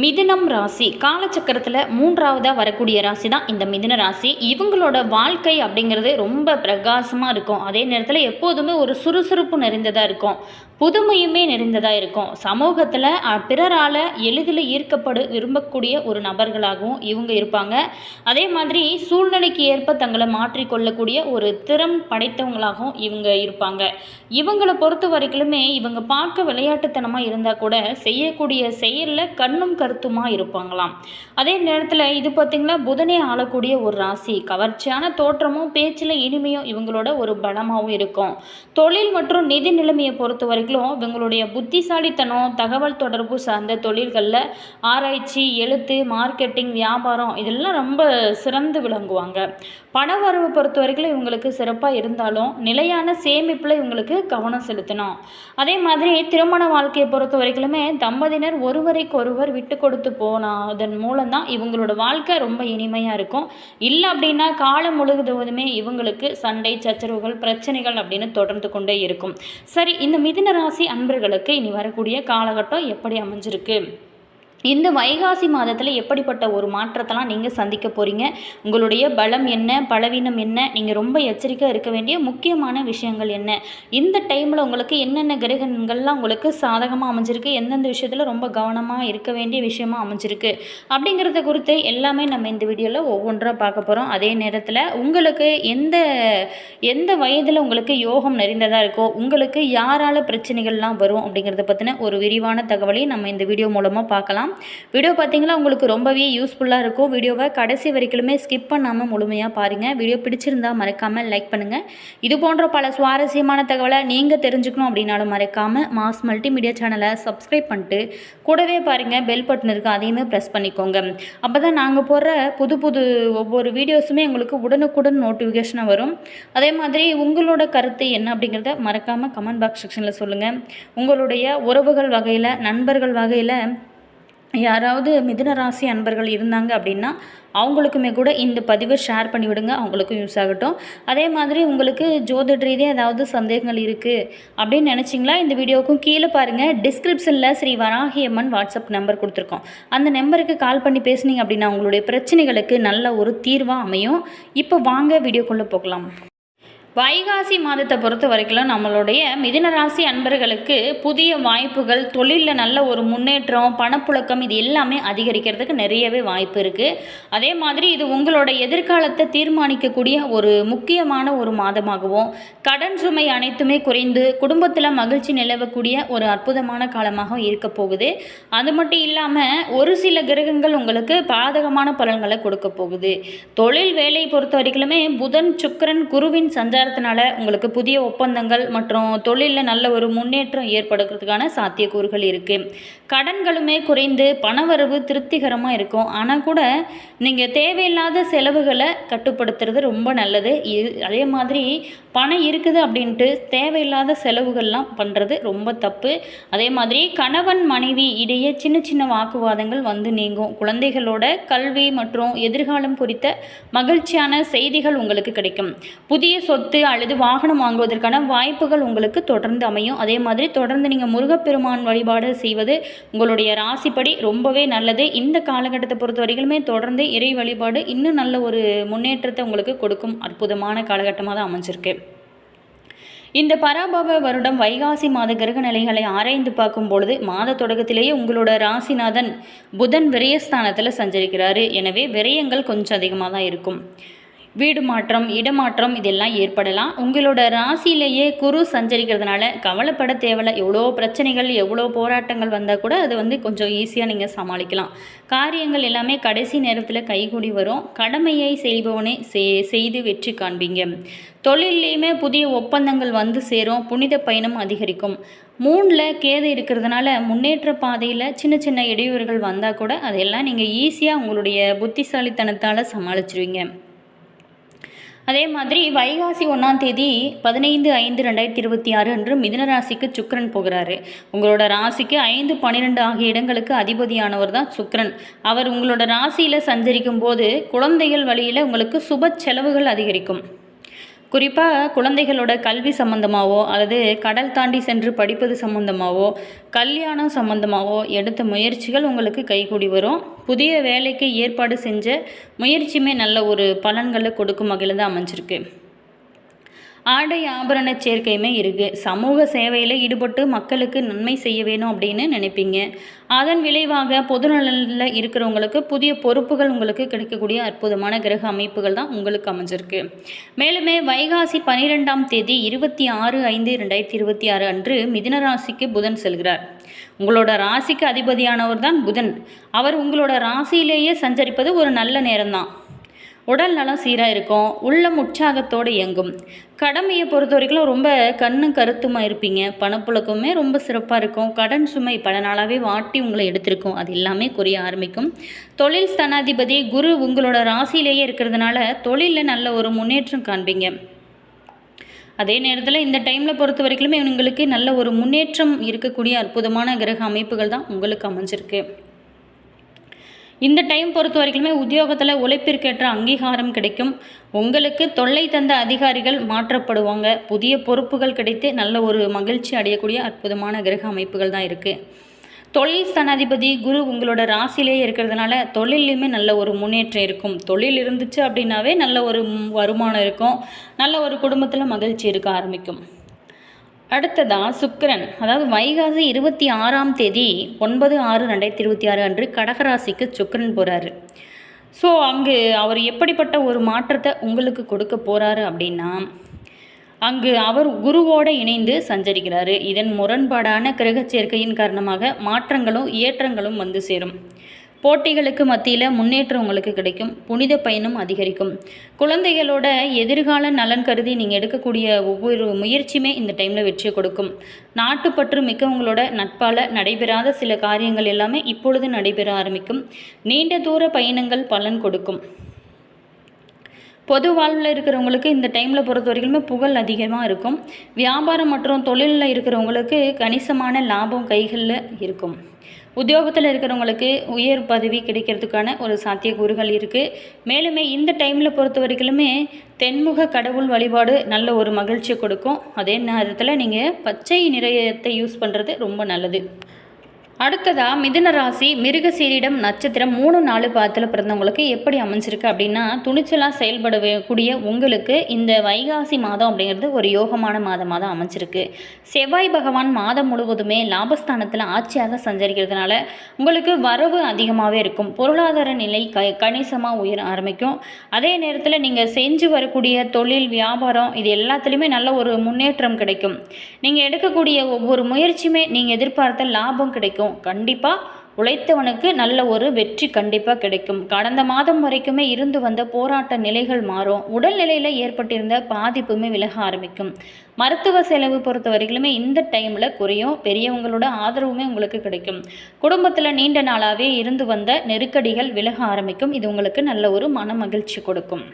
மிதுனம் ராசி காலச்சக்கரத்தில் மூன்றாவதாக வரக்கூடிய ராசி தான் இந்த மிதுன ராசி. இவங்களோட வாழ்க்கை அப்படிங்கிறது ரொம்ப பிரகாசமாக இருக்கும். அதே நேரத்தில் எப்போதுமே ஒரு சுறுசுறுப்பு நிறைந்ததாக இருக்கும், புதுமையுமே நிறைந்ததாக இருக்கும். சமூகத்தில் பிறரால் எளிதில் விரும்பக்கூடிய ஒரு நபர்களாகவும் இவங்க இருப்பாங்க. அதே மாதிரி சூழ்நிலைக்கு ஏற்ப தங்களை மாற்றிக்கொள்ளக்கூடிய ஒரு திறம் படைத்தவங்களாகவும் இவங்க இருப்பாங்க. இவங்களை பொறுத்த வரைக்குமே இவங்க பார்க்க விளையாட்டுத்தனமாக இருந்தால் கூட செய்யக்கூடிய செயலில் கண்ணும் கருத்துமா இருப்பாங்களாம். அதே நேரத்தில் இது பார்த்திங்கன்னா புதனே ஆளக்கூடிய ஒரு ராசி. கவர்ச்சியான தோற்றமும் பேச்சில் இனிமையும் இவங்களோட ஒரு பலமாகவும் இருக்கும். தொழில் மற்றும் நிதி நிலைமையை பொறுத்த வரைக்கும் இவங்களுடைய புத்திசாலித்தனம் தகவல் தொடர்பு சார்ந்த தொழில்களில் ஆராய்ச்சி, எழுத்து, மார்க்கெட்டிங், வியாபாரம் இதெல்லாம் ரொம்ப சிறந்து விளங்குவாங்க. பணவரவு பொறுத்த வரைக்கும் இவங்களுக்கு சிறப்பாக இருந்தாலும் நிலையான சேமிப்பில் இவங்களுக்கு கவனம் செலுத்தணும். அதே மாதிரி திருமண வாழ்க்கையை பொறுத்த வரைக்குமே தம்பதியினர் ஒருவருக்கொருவர் விட்டு கொடுத்து போனதன் மூலம்தான் இவங்களோட வாழ்க்கை ரொம்ப இனிமையாக இருக்கும். இல்லை அப்படின்னா காலம் முழுவதுமே இவங்களுக்கு சண்டை, சச்சரவுகள், பிரச்சனைகள் அப்படின்னு தொடர்ந்து கொண்டே இருக்கும். சரி, இந்த மிதுன ராசி அன்பர்களுக்கு இனி வரக்கூடிய காலகட்டம் எப்படி அமைஞ்சிருக்கு, இந்த வைகாசி மாதத்தில் எப்படிப்பட்ட ஒரு மாற்றத்தெல்லாம் நீங்கள் சந்திக்க போகிறீங்க, உங்களுடைய பலம் என்ன, பலவீனம் என்ன, நீங்கள் ரொம்ப எச்சரிக்கையாக இருக்க வேண்டிய முக்கியமான விஷயங்கள் என்ன, இந்த டைமில் உங்களுக்கு என்னென்ன கிரகங்கள்லாம் உங்களுக்கு சாதகமாக அமைஞ்சிருக்கு, எந்தெந்த விஷயத்தில் ரொம்ப கவனமாக இருக்க வேண்டிய விஷயமாக அமைஞ்சிருக்கு அப்படிங்கிறத குறித்து எல்லாமே நம்ம இந்த வீடியோவில் ஒவ்வொன்றாக பார்க்க போகிறோம். அதே நேரத்தில் உங்களுக்கு எந்த வயதில் உங்களுக்கு யோகம் நிறைந்ததாக இருக்கோ, உங்களுக்கு யாரால் பிரச்சனைகள்லாம் வரும் அப்படிங்கிறத பற்றின ஒரு விரிவான தகவலையும் நம்ம இந்த வீடியோ மூலமாக பார்க்கலாம். வீடியோ பார்த்தீங்கன்னா உங்களுக்கு ரொம்பவே யூஸ்ஃபுல்லாக இருக்கும். வீடியோவை கடைசி வரைக்குமே ஸ்கிப் பண்ணாமல் முழுமையாக பாருங்கள். வீடியோ பிடிச்சிருந்தால் மறக்காமல் லைக் பண்ணுங்கள். இது போன்ற பல சுவாரஸ்யமான தகவலை நீங்கள் தெரிஞ்சுக்கணும் அப்படின்னாலும் மறக்காமல் மாஸ் மல்டிமீடியா சேனலை சப்ஸ்கிரைப் பண்ணிட்டு கூடவே பாருங்கள், பெல் பட்டன் இருக்குது, அதையுமே ப்ரெஸ் பண்ணிக்கோங்க. அப்போ தான் நாங்கள் போடுற புது ஒவ்வொரு வீடியோஸுமே உங்களுக்கு உடனுக்குடன் நோட்டிஃபிகேஷனாக வரும். அதே மாதிரி உங்களோட கருத்து என்ன அப்படிங்கிறத மறக்காமல் கமெண்ட் பாக்ஸ் செக்ஷனில் சொல்லுங்கள். உங்களுடைய உறவுகள் வகையில், நண்பர்கள் வகையில் யாராவது மிதுன ராசி அன்பர்கள் இருந்தாங்க அப்படின்னா அவங்களுக்குமே கூட இந்த பதிவை ஷேர் பண்ணிவிடுங்க, அவங்களுக்கும் யூஸ் ஆகட்டும். அதே மாதிரி உங்களுக்கு ஜோதிட ரீதியாக ஏதாவது சந்தேகங்கள் இருக்குது அப்படின்னு நினச்சிங்களா, இந்த வீடியோவுக்கும் கீழே பாருங்கள், டிஸ்கிரிப்ஷனில் ஸ்ரீ வராகி அம்மன் வாட்ஸ்அப் நம்பர் கொடுத்துருக்கோம். அந்த நம்பருக்கு கால் பண்ணி பேசுனீங்க அப்படின்னா உங்களுடைய பிரச்சனைகளுக்கு நல்ல ஒரு தீர்வாக அமையும். இப்போ வாங்க வீடியோக்குள்ளே போகலாம். வைகாசி மாதத்தை பொறுத்த வரைக்கும் நம்மளுடைய மிதுன ராசி அன்பர்களுக்கு புதிய வாய்ப்புகள், தொழிலில் நல்ல ஒரு முன்னேற்றம், பணப்புழக்கம் இது எல்லாமே அதிகரிக்கிறதுக்கு நிறையவே வாய்ப்பு இருக்குது. அதே மாதிரி இது உங்களோட எதிர்காலத்தை தீர்மானிக்கக்கூடிய ஒரு முக்கியமான ஒரு மாதமாகவும், கடன் சுமை அனைத்துமே குறைந்து குடும்பத்தில் மகிழ்ச்சி நிலவக்கூடிய ஒரு அற்புதமான காலமாக இருக்க போகுது. அது மட்டும் இல்லாமல் ஒரு சில கிரகங்கள் உங்களுக்கு பாதகமான பலன்களை கொடுக்க போகுது. தொழில் வேலை பொறுத்த வரைக்குமே புதன், சுக்கிரன், குருவின் சஞ்சாரத்தினால உங்களுக்கு புதிய ஒப்பந்தங்கள் மற்றும் தொழிலில் நல்ல ஒரு முன்னேற்றம் ஏற்படுறதுக்கான சாத்தியக்கூறுகள் இருக்குது. கடன்களுமே குறைந்து பணவரவு திருப்திகரமாக இருக்கும். ஆனால் கூட நீங்கள் தேவையில்லாத செலவுகளை கட்டுப்படுத்துறது ரொம்ப நல்லது. அதே மாதிரி பணம் இருக்குது அப்படின்ட்டு தேவையில்லாத செலவுகள்லாம் பண்ணுறது ரொம்ப தப்பு. அதே மாதிரி கணவன் மனைவி இடையே சின்ன சின்ன வாக்குவாதங்கள் வந்து நீங்கும். குழந்தைகளோட கல்வி மற்றும் எதிர்காலம் குறித்த மகிழ்ச்சியான செய்திகள் உங்களுக்கு கிடைக்கும். புதிய சொத்து அல்லது வாகனம் வாங்குவதற்கான வாய்ப்புகள் உங்களுக்கு தொடர்ந்து அமையும். அதே மாதிரி தொடர்ந்து நீங்கள் முருகப்பெருமான் வழிபாடு செய்வது உங்களுடைய ராசிப்படி ரொம்பவே நல்லது. இந்த காலகட்டத்தை பொறுத்த வரைக்குமே தொடர்ந்து இறை வழிபாடு இன்னும் நல்ல ஒரு முன்னேற்றத்தை உங்களுக்கு கொடுக்கும் அற்புதமான காலகட்டமாக தான் அமைஞ்சிருக்கு. இந்த பராபவ வருடம் வைகாசி மாத கிரக நிலைகளை ஆராய்ந்து பார்க்கும் பொழுது மாத தொடக்கத்திலேயே உங்களோட ராசிநாதன் புதன் விரயஸ்தானத்தில் சஞ்சரிக்கிறாரு. எனவே விரயங்கள் கொஞ்சம் அதிகமாக தான் இருக்கும். வீடு மாற்றம், இடமாற்றம் இதெல்லாம் ஏற்படலாம். உங்களோட ராசியிலேயே குரு சஞ்சரிக்கிறதுனால கவலைப்பட தேவையில்லை. எவ்வளோ பிரச்சனைகள், எவ்வளோ போராட்டங்கள் வந்தால் கூட அது கொஞ்சம் ஈஸியாக நீங்கள் சமாளிக்கலாம். காரியங்கள் எல்லாமே கடைசி நேரத்தில் கைகூடி வரும். கடமையை செய்பவனே செய்து வெற்றி காண்பீங்க. தொழிலையுமே புதிய ஒப்பந்தங்கள் வந்து சேரும். புனித பயணம் அதிகரிக்கும். 3ல் கேது இருக்கிறதுனால முன்னேற்ற பாதையில் சின்ன சின்ன இடையூறுகள் வந்தால் கூட அதெல்லாம் நீங்கள் ஈஸியாக உங்களுடைய புத்திசாலித்தனத்தால் சமாளிச்சிருவீங்க. அதே மாதிரி வைகாசி 1ஆம் தேதி 15/5/2026 அன்று மிதுன ராசிக்கு சுக்கிரன் போகிறாரு. உங்களோட ராசிக்கு 5, 12 ஆகிய இடங்களுக்கு அதிபதியானவர் தான் சுக்கிரன். அவர் உங்களோட ராசியில் சஞ்சரிக்கும் போது குழந்தைகள் வழியில் உங்களுக்கு சுப செலவுகள் அதிகரிக்கும். குறிப்பாக குழந்தைகளோட கல்வி சம்மந்தமாகவோ அல்லது கடல் தாண்டி சென்று படிப்பது சம்மந்தமாகவோ கல்யாணம் சம்மந்தமாகவோ எடுத்த முயற்சிகள் உங்களுக்கு கைகூடி வரும். புதிய வேலைக்கு ஏற்பாடு செஞ்ச முயற்சியுமே நல்ல ஒரு பலன்களை கொடுக்கும் வகையில் தான் அமைஞ்சிருக்கு. ஆடை ஆபரண சேர்க்கையுமே இருக்குது. சமூக சேவையில் ஈடுபட்டு மக்களுக்கு நன்மை செய்ய வேணும் அப்படின்னு நினைப்பீங்க. அதன் விளைவாக பொதுநலனில் இருக்கிறவங்களுக்கு புதிய பொறுப்புகள் உங்களுக்கு கிடைக்கக்கூடிய அற்புதமான கிரக அமைப்புகள் தான் உங்களுக்கு அமைஞ்சிருக்கு. மேலுமே வைகாசி 12ஆம் தேதி 26/5/2026 அன்று மிதுன ராசிக்கு புதன் செல்கிறார். உங்களோட ராசிக்கு அதிபதியானவர் தான் புதன். அவர் உங்களோட ராசியிலேயே சஞ்சரிப்பது ஒரு நல்ல நேரம்தான். உடல் நலம் சீராக இருக்கும். உள்ளம் உற்சாகத்தோடு இயங்கும். கடமையை பொறுத்த வரைக்கும் ரொம்ப கண்ணும் கருத்துமாக இருப்பீங்க. பணப்புழக்கமே ரொம்ப சிறப்பாக இருக்கும். கடன் சுமை பல நாளாகவே வாட்டி உங்களை எடுத்திருக்கும். அது எல்லாமே குறைய ஆரம்பிக்கும். தொழில் ஸ்தானாதிபதி குரு உங்களோட ராசியிலேயே இருக்கிறதுனால தொழிலில் நல்ல ஒரு முன்னேற்றம் காண்பீங்க. அதே நேரத்தில் இந்த டைமில் பொறுத்த வரைக்குமே உங்களுக்கு நல்ல ஒரு முன்னேற்றம் இருக்கக்கூடிய அற்புதமான கிரக அமைப்புகள் தான் உங்களுக்கு அமைஞ்சிருக்கு. இந்த டைம் பொறுத்த வரைக்குமே உத்தியோகத்தில் உழைப்பிற்கேற்ற அங்கீகாரம் கிடைக்கும். உங்களுக்கு தொல்லை தந்த அதிகாரிகள் மாற்றப்படுவாங்க. புதிய பொறுப்புகள் கிடைத்து நல்ல ஒரு மகிழ்ச்சி அடையக்கூடிய அற்புதமான கிரக அமைப்புகள் தான் இருக்குது. தொழில் ஸ்தானாதிபதி குரு உங்களோட ராசியிலேயே இருக்கிறதுனால தொழிலையுமே நல்ல ஒரு முன்னேற்றம் இருக்கும். தொழில் இருந்துச்சு அப்படின்னாவே நல்ல ஒரு வருமானம் இருக்கும். நல்ல ஒரு குடும்பத்தில் மகிழ்ச்சி இருக்க ஆரம்பிக்கும். அடுத்ததாக சுக்கிரன், அதாவது வைகாசி 26ஆம் தேதி 9/6/2026 அன்று கடகராசிக்கு சுக்கிரன் போகிறாரு. ஸோ அங்கு அவர் எப்படிப்பட்ட ஒரு மாற்றத்தை உங்களுக்கு கொடுக்க போகிறாரு அப்படின்னா, அங்கு அவர் குருவோடு இணைந்து சஞ்சரிக்கிறாரு. இதன் முரண்பாடான கிரக சேர்க்கையின் காரணமாக மாற்றங்களும் ஏற்றங்களும் வந்து சேரும். போட்டிகளுக்கு மத்தியில் முன்னேற்றம் உங்களுக்கு கிடைக்கும். புனித பயனும் அதிகரிக்கும். குழந்தைகளோட எதிர்கால நலன் கருதி நீங்கள் எடுக்கக்கூடிய ஒவ்வொரு முயற்சியுமே இந்த டைமில் வெற்றியை கொடுக்கும். நாட்டுப்பற்று மிக்கவங்களோட நட்பால் நடைபெறாத சில காரியங்கள் எல்லாமே இப்பொழுது நடைபெற ஆரம்பிக்கும். நீண்ட தூர பயணங்கள் பலன் கொடுக்கும். பொது வாழ்வில் இருக்கிறவங்களுக்கு இந்த டைமில் பொறுத்த வரைக்குமே புகழ் அதிகமாக இருக்கும். வியாபாரம் மற்றும் தொழிலில் இருக்கிறவங்களுக்கு கணிசமான லாபம் கைகளில் இருக்கும். உத்தியோகத்தில் இருக்கிறவங்களுக்கு உயர் பதவி கிடைக்கிறதுக்கான ஒரு சாத்தியக்கூறுகள் இருக்குது. மேலுமே இந்த டைமில் பொறுத்த வரைக்குமே தென்முக கடவுள் வழிபாடு நல்ல ஒரு மகிழ்ச்சியை கொடுக்கும். அதே நேரத்தில் நீங்கள் பச்சை நிறத்தை யூஸ் பண்ணுறது ரொம்ப நல்லது. அடுத்ததாக மிதுன ராசி மிருகசீரிடம் நட்சத்திரம் 3-4 பாதத்தில் பிறந்தவங்களுக்கு எப்படி அமைஞ்சிருக்கு அப்படின்னா, துணிச்சலாக செயல்படக்கூடிய உங்களுக்கு இந்த வைகாசி மாதம் அப்படிங்கிறது ஒரு யோகமான மாதமாக தான் அமைஞ்சிருக்கு. செவ்வாய் பகவான் மாதம் முழுவதுமே லாபஸ்தானத்தில் ஆட்சியாக சஞ்சரிக்கிறதுனால உங்களுக்கு வரவு அதிகமாகவே இருக்கும். பொருளாதார நிலை கணிசமாக உயர ஆரம்பிக்கும். அதே நேரத்தில் நீங்கள் செஞ்சு வரக்கூடிய தொழில் வியாபாரம் இது எல்லாத்துலேயுமே நல்ல ஒரு முன்னேற்றம் கிடைக்கும். நீங்கள் எடுக்கக்கூடிய ஒவ்வொரு முயற்சியுமே நீங்கள் எதிர்பார்த்த லாபம் கிடைக்கும். கண்டிப்பாக உழைத்தவனுக்கு நல்ல ஒரு வெற்றி கண்டிப்பாக கிடைக்கும். கடந்த மாதம் வரைக்குமே இருந்து வந்த போராட்ட நிலைகள் மாறும். உடல்நிலையில் ஏற்பட்டிருந்த பாதிப்புமே விலக ஆரம்பிக்கும். மருத்துவ செலவு பொறுத்த வரைக்குமே இந்த டைமில் குறையும். பெரியவங்களோட ஆதரவுமே உங்களுக்கு கிடைக்கும். குடும்பத்தில் நீண்ட நாளாகவே இருந்து வந்த நெருக்கடிகள் விலக ஆரம்பிக்கும். இது உங்களுக்கு நல்ல ஒரு மன மகிழ்ச்சி கொடுக்கும்.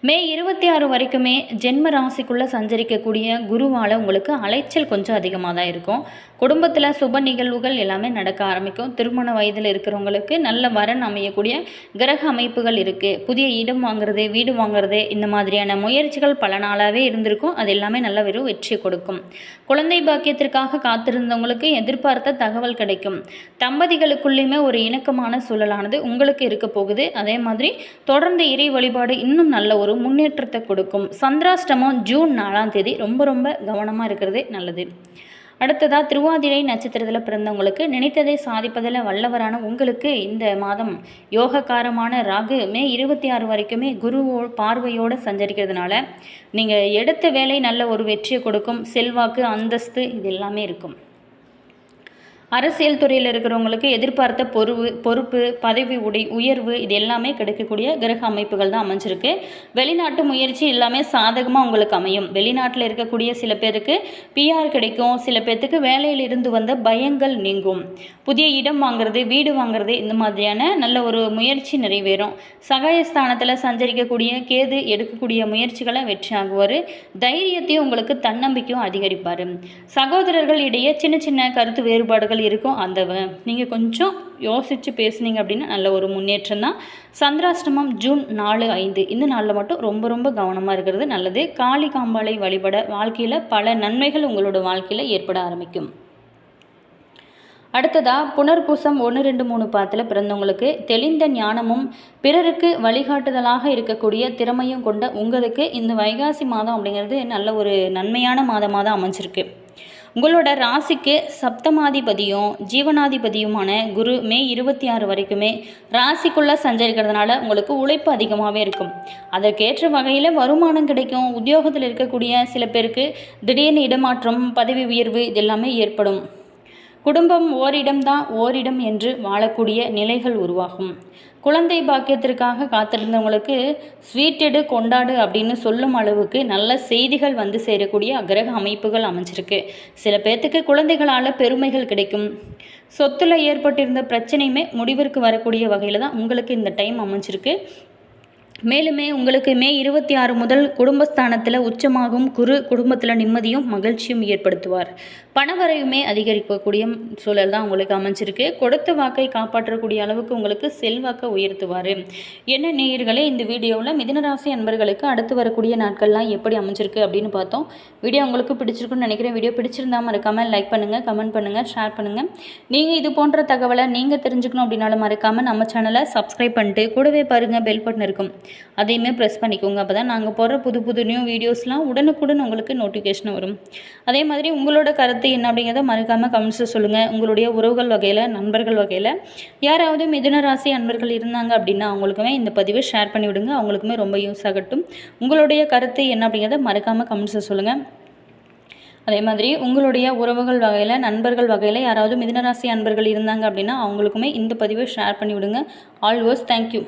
மே 26 வரைக்குமே ஜென்ம ராசிக்குள்ளே சஞ்சரிக்கக்கூடிய குருவால் உங்களுக்கு அலைச்சல் கொஞ்சம் அதிகமாக தான் இருக்கும். குடும்பத்தில் சுப நிகழ்வுகள் எல்லாமே நடக்க ஆரம்பிக்கும். திருமண வயதில் இருக்கிறவங்களுக்கு நல்ல வரன் அமையக்கூடிய கிரக அமைப்புகள் இருக்குது. புதிய இடம் வாங்குறது, வீடு வாங்குறது, இந்த மாதிரியான முயற்சிகள் பல நாளாகவே இருந்திருக்கும். அது எல்லாமே நல்ல வெறும் வெற்றி கொடுக்கும். குழந்தை பாக்கியத்திற்காக காத்திருந்தவங்களுக்கு எதிர்பார்த்த தகவல் கிடைக்கும். தம்பதிகளுக்குள்ளேயுமே ஒரு இணக்கமான சூழலானது உங்களுக்கு இருக்க போகுது. அதே மாதிரி தொடர்ந்து இறை வழிபாடு இன்னும் நல்ல ஒரு முன்னேற்றத்தை கொடுக்கும். சந்திராஷ்டமம் ஜூன் 4ஆம் தேதி ரொம்ப கவனமாக இருக்கிறது நல்லது. அடுத்ததாக திருவாதிரை நட்சத்திரத்தில் பிறந்தவங்களுக்கு நினைத்ததை சாதிப்பதில் வல்லவரான உங்களுக்கு இந்த மாதம் யோகக்காரமான ராகு மே 26 வரைக்குமே குரு பார்வையோடு சஞ்சரிக்கிறதுனால நீங்கள் எடுத்த வேலை நல்ல ஒரு வெற்றியை கொடுக்கும். செல்வாக்கு, அந்தஸ்து இது எல்லாமே இருக்கும். அரசியல் துறையில் இருக்கிறவங்களுக்கு எதிர்பார்த்த பொறுப்பு, பதவி உயர்வு இது எல்லாமே கிடைக்கக்கூடிய கிரக அமைப்புகள் தான் அமைஞ்சிருக்கு. வெளிநாட்டு முயற்சி எல்லாமே சாதகமாக உங்களுக்கு அமையும். வெளிநாட்டில் இருக்கக்கூடிய சில பேருக்கு பிஆர் கிடைக்கும். சில பேர்த்துக்கு வேலையில் இருந்து வந்த பயங்கள் நீங்கும். புதிய இடம் வாங்குறது, வீடு வாங்குறது இந்த மாதிரியான நல்ல ஒரு முயற்சி நிறைவேறும். சகாயஸ்தானத்தில் சஞ்சரிக்கக்கூடிய கேது எடுக்கக்கூடிய முயற்சிகளை வெற்றி ஆகுவார். தைரியத்தையும் உங்களுக்கு தன்னம்பிக்கையும் அதிகரிப்பார். சகோதரர்கள் இடையே சின்ன சின்ன கருத்து வேறுபாடுகள் தடைகள் இருக்கும். நீங்கள் கொஞ்சம் யோசித்து பேசுனீங்க அப்படின்னா நல்ல ஒரு முன்னேற்றம் தான். சந்திராஷ்டமம் ஜூன் 4, 5 இந்த நாளில் மட்டும் ரொம்ப ரொம்ப கவனமாக இருக்கிறது நல்லது. காளி காம்பாளை வழிபட வாழ்க்கையில் பல நன்மைகள் உங்களோட வாழ்க்கையில் ஏற்பட ஆரம்பிக்கும். அடுத்ததாக புனர்பூசம் 1, 2, 3 பாதத்தில் பிறந்தவங்களுக்கு தெளிந்த ஞானமும் பிறருக்கு வழிகாட்டுதலாக இருக்கக்கூடிய திறமையும் கொண்ட உங்களுக்கு இந்த வைகாசி மாதம் அப்படிங்கிறது நல்ல ஒரு நன்மையான மாதமாக தான் அமைஞ்சிருக்கு. உங்களோட ராசிக்கு சப்தமாதிபதியும் ஜீவனாதிபதியுமான குரு மே 26 வரைக்குமே ராசிக்குள்ளே சஞ்சரிக்கிறதுனால உங்களுக்கு உழைப்பு அதிகமாகவே இருக்கும். அதற்கேற்ற வகையில் வருமானம் கிடைக்கும். உத்தியோகத்தில் இருக்கக்கூடிய சில பேருக்கு திடீர்னு இடமாற்றம், பதவி உயர்வு இது எல்லாமே ஏற்படும். குடும்பம் ஓரிடம் என்று வாழக்கூடிய நிலைகள் உருவாகும். குழந்தை பாக்கியத்திற்காக காத்திருந்தவங்களுக்கு ஸ்வீட்டெடு கொண்டாடு அப்படின்னு சொல்லும் அளவுக்கு நல்ல செய்திகள் வந்து சேரக்கூடிய கிரக அமைப்புகள் அமைஞ்சிருக்கு. சில பேர்த்துக்கு குழந்தைகளால் பெருமைகள் கிடைக்கும். சொத்தில் ஏற்பட்டிருந்த பிரச்சனையுமே முடிவிற்கு வரக்கூடிய வகையில் தான் உங்களுக்கு இந்த டைம் அமைஞ்சிருக்கு. மேலுமே உங்களுக்கு மே 26 முதல் குடும்பஸ்தானத்தில் உச்சமாகும் குரு குடும்பத்தில் நிம்மதியும் மகிழ்ச்சியும் ஏற்படுத்துவார். பணவரையுமே அதிகரிக்கக்கூடிய சூழல் தான் உங்களுக்கு அமைஞ்சிருக்கு. கொடுத்த வாக்கை காப்பாற்றக்கூடிய அளவுக்கு உங்களுக்கு செல்வாக்கை உயர்த்துவார். என்ன நேயர்களே, இந்த வீடியோவில் மிதுனராசி அன்பர்களுக்கு அடுத்து வரக்கூடிய நாட்கள்லாம் எப்படி அமைஞ்சிருக்கு அப்படின்னு பார்த்தோம். வீடியோ உங்களுக்கு பிடிச்சிருக்குன்னு நினைக்கிறேன். வீடியோ பிடிச்சிருந்தா மறக்காமல் லைக் பண்ணுங்கள், கமெண்ட் பண்ணுங்கள், ஷேர் பண்ணுங்கள். நீங்கள் இது போன்ற தகவலை நீங்கள் தெரிஞ்சுக்கணும் அப்படின்னாலும் மறக்காமல் நம்ம சேனலை சப்ஸ்கிரைப் பண்ணிட்டு கூடவே பாருங்கள் பெல் பட்டன் இருக்கும், அதையுமே ப்ரெஸ் பண்ணிக்கோங்க. அப்போ தான் நாங்கள் போடுற புது நியூ வீடியோஸ்லாம் உடனுக்குடன் உங்களுக்கு நோட்டிஃபிகேஷன் வரும். அதே மாதிரி உங்களோட கருத்து என்ன அப்படிங்கிறத மறக்காமல் கமெண்ட்ஸில் சொல்லுங்கள். உங்களுடைய உறவுகள் வகையில், நண்பர்கள் வகையில் யாராவது மிதுன ராசி அன்பர்கள் இருந்தாங்க அப்படின்னா அவங்களுக்குமே இந்த பதிவை ஷேர் பண்ணி விடுங்க. அவங்களுக்குமே ரொம்ப யூஸ் ஆகட்டும். உங்களுடைய கருத்து என்ன அப்படிங்கிறத மறக்காமல் கமெண்ட்ஸில் சொல்லுங்கள். அதே மாதிரி உங்களுடைய உறவுகள் வகையில், நண்பர்கள் வகையில் யாராவது மிதுன ராசி அன்பர்கள் இருந்தாங்க அப்படின்னா அவங்களுக்குமே இந்த பதிவை ஷேர் பண்ணி விடுங்க. Always thank you.